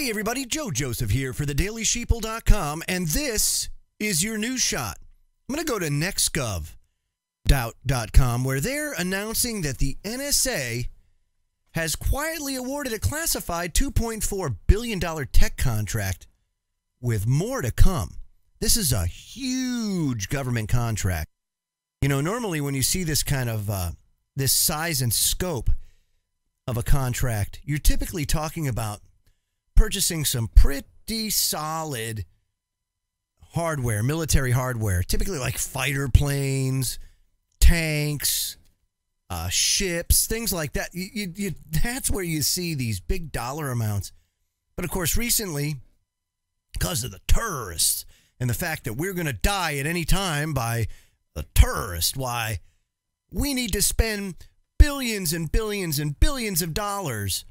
Hey everybody, Joe Joseph here for the dailysheeple.com, and this is your news shot. I'm going to go to nextgov.com, where they're announcing that the NSA has quietly awarded a classified $2.4 billion tech contract with more to come. This is a huge government contract. You know, normally when you see this kind of, this size and scope of a contract, you're typically talking about purchasing some pretty solid hardware, military hardware, typically like fighter planes, tanks, ships, things like that. That's where you see these big dollar amounts. But of course, recently, because of the terrorists and the fact that we're going to die at any time by a terrorist, why we need to spend billions and billions and billions of dollars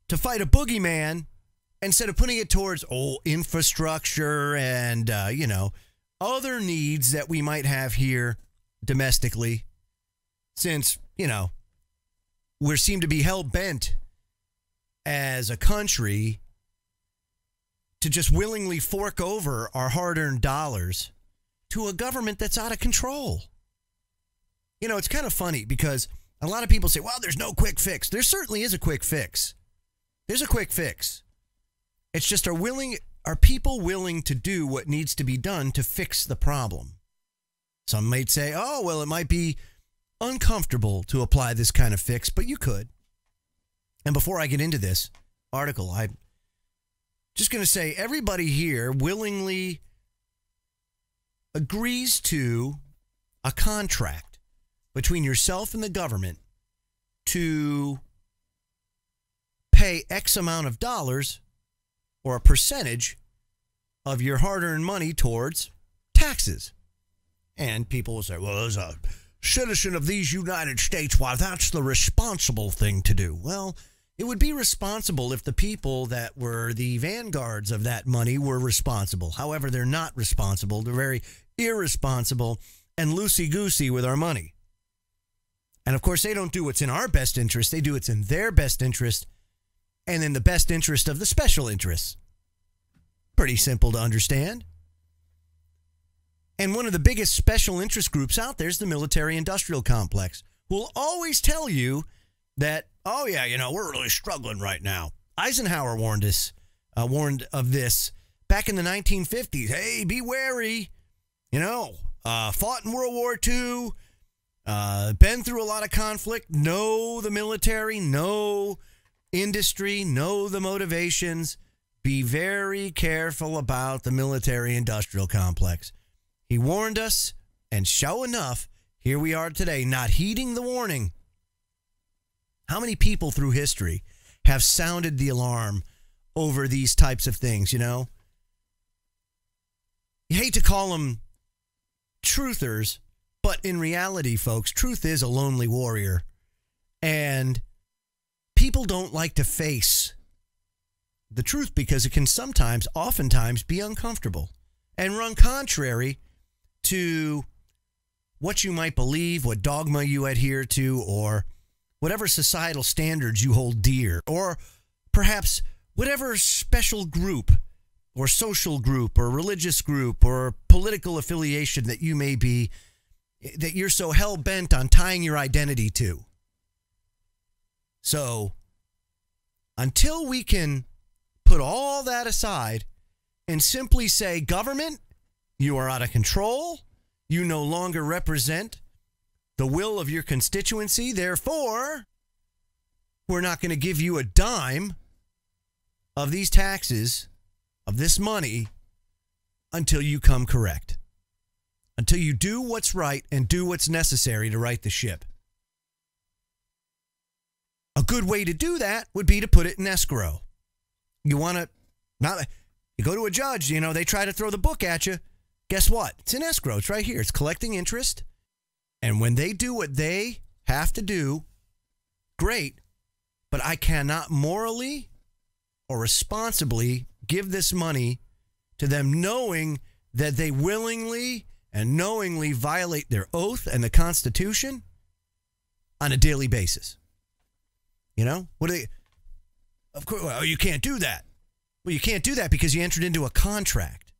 to fight a boogeyman instead of putting it towards infrastructure and, other needs that we might have here domestically, since, we seem to be hell-bent as a country to just willingly fork over our hard-earned dollars to a government that's out of control. It's kind of funny because a lot of people say, well, there's no quick fix. There certainly is a quick fix. There's a quick fix. It's just are people willing to do what needs to be done to fix the problem? Some might say, oh, well, it might be uncomfortable to apply this kind of fix, but you could. And before I get into this article, I'm just going to say everybody here willingly agrees to a contract between yourself and the government to pay X amount of dollars or a percentage of your hard-earned money towards taxes. And people will say, well, as a citizen of these United States, why, that's the responsible thing to do. Well, it would be responsible if the people that were the vanguards of that money were responsible. However, they're not responsible. They're very irresponsible and loosey-goosey with our money. And, of course, they don't do what's in our best interest. They do what's in their best interest and in the best interest of the special interests. Pretty simple to understand. And one of the biggest special interest groups out there is the military-industrial complex, who will always tell you that, oh, yeah, we're really struggling right now. Eisenhower warned of this back in the 1950s. Hey, be wary. Fought in World War II, been through a lot of conflict, know the military, know industry, know the motivations. Be very careful about the military-industrial complex. He warned us, and sure enough, here we are today, not heeding the warning. How many people through history have sounded the alarm over these types of things, You hate to call them truthers, but in reality, folks, truth is a lonely warrior. And people don't like to face the truth because it can oftentimes be uncomfortable and run contrary to what you might believe, what dogma you adhere to, or whatever societal standards you hold dear, or perhaps whatever special group or social group or religious group or political affiliation that you may be, that you're so hell-bent on tying your identity to. So, until we can put all that aside and simply say, government, you are out of control, you no longer represent the will of your constituency, therefore, we're not going to give you a dime of these taxes, of this money, until you come correct. Until you do what's right and do what's necessary to right the ship. A good way to do that would be to put it in escrow. You go to a judge, they try to throw the book at you. Guess what? It's in escrow. It's right here. It's collecting interest. And when they do what they have to do, great. But I cannot morally or responsibly give this money to them knowing that they willingly and knowingly violate their oath and the Constitution on a daily basis. What do Of course, well, you can't do that. Well, you can't do that because you entered into a contract.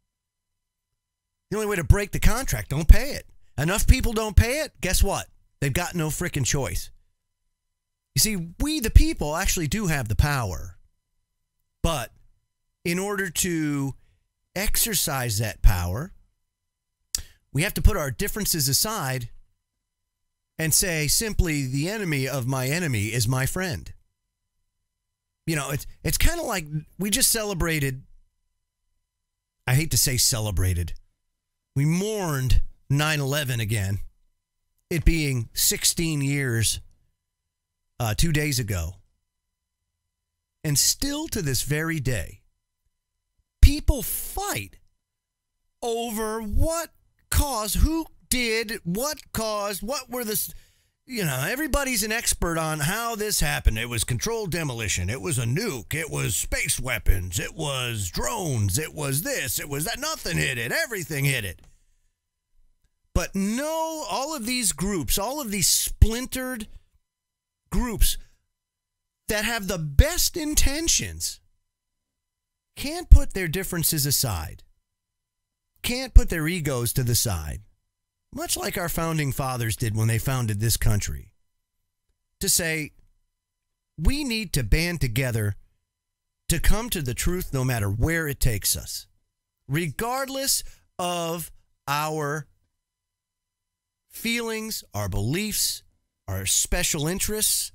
The only way to break the contract, don't pay it. Enough people don't pay it, guess what? They've got no freaking choice. You see, we the people actually do have the power. But in order to exercise that power, we have to put our differences aside and say simply, the enemy of my enemy is my friend. You know, it's kind of like we just celebrated. I hate to say celebrated. We mourned 9/11 again. It being 16 years 2 days ago. And still to this very day, people fight over what caused, who did, what caused, what were the, you know, everybody's an expert on how this happened. It was controlled demolition. It was a nuke. It was space weapons. It was drones. It was this. It was that. Nothing hit it. Everything hit it. But no, all of these groups, all of these splintered groups that have the best intentions can't put their differences aside, can't put their egos to the side, much like our founding fathers did when they founded this country, to say, we need to band together to come to the truth no matter where it takes us, regardless of our feelings, our beliefs, our special interests,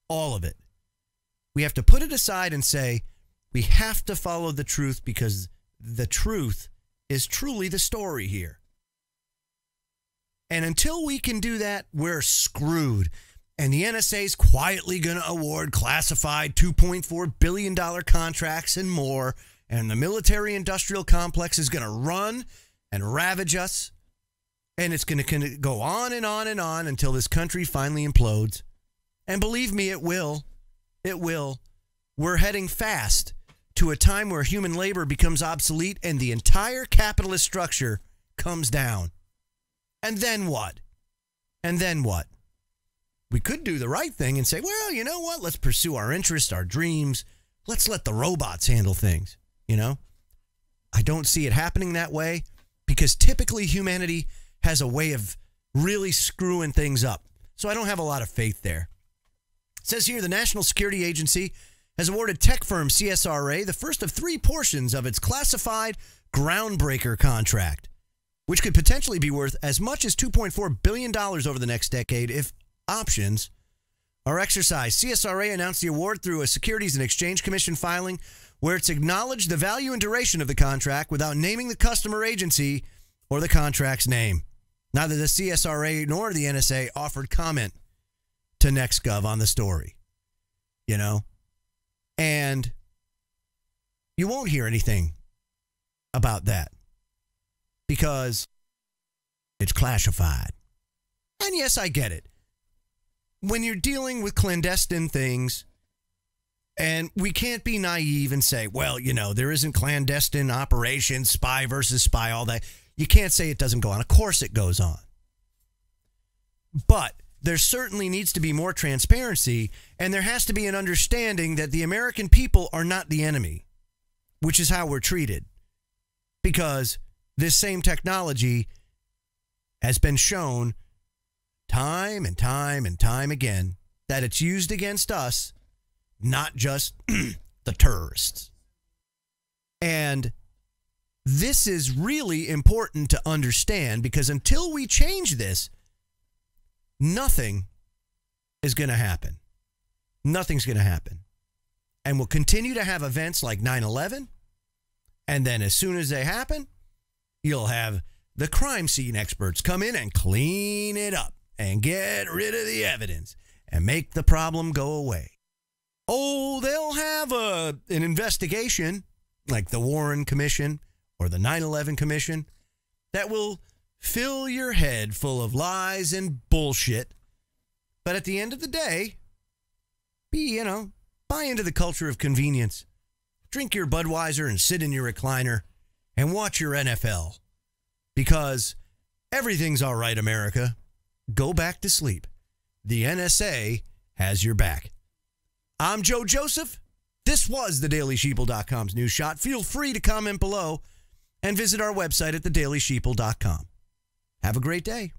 all of it. We have to put it aside and say, we have to follow the truth because the truth is truly the story here. And until we can do that, we're screwed. And the NSA is quietly going to award classified $2.4 billion contracts and more. And the military-industrial complex is going to run and ravage us. And it's going to go on and on and on until this country finally implodes. And believe me, it will. It will. We're heading fast to a time where human labor becomes obsolete and the entire capitalist structure comes down. And then what? And then what? We could do the right thing and say, well, you know what? Let's pursue our interests, our dreams. Let's let the robots handle things, you know? I don't see it happening that way because typically humanity has a way of really screwing things up. So I don't have a lot of faith there. It says here the National Security Agency has awarded tech firm CSRA the first of 3 portions of its classified groundbreaker contract, which could potentially be worth as much as $2.4 billion over the next decade if options are exercised. CSRA announced the award through a Securities and Exchange Commission filing where it's acknowledged the value and duration of the contract without naming the customer agency or the contract's name. Neither the CSRA nor the NSA offered comment to NextGov on the story, you know, and you won't hear anything about that because it's classified. And yes, I get it. When you're dealing with clandestine things, and we can't be naive and say, well, you know, there isn't clandestine operations, spy versus spy, all that. You can't say it doesn't go on. Of course it goes on. But there certainly needs to be more transparency, and there has to be an understanding that the American people are not the enemy, which is how we're treated. Because this same technology has been shown time and time and time again that it's used against us, not just the terrorists. And this is really important to understand because until we change this, nothing is going to happen. Nothing's going to happen. And we'll continue to have events like 9/11. And then as soon as they happen, you'll have the crime scene experts come in and clean it up and get rid of the evidence and make the problem go away. Oh, they'll have an investigation like the Warren Commission or the 9/11 Commission that will fill your head full of lies and bullshit. But at the end of the day, buy into the culture of convenience. Drink your Budweiser and sit in your recliner and watch your NFL. Because everything's all right, America. Go back to sleep. The NSA has your back. I'm Joe Joseph. This was thedailysheeple.com's news shot. Feel free to comment below and visit our website at thedailysheeple.com. Have a great day.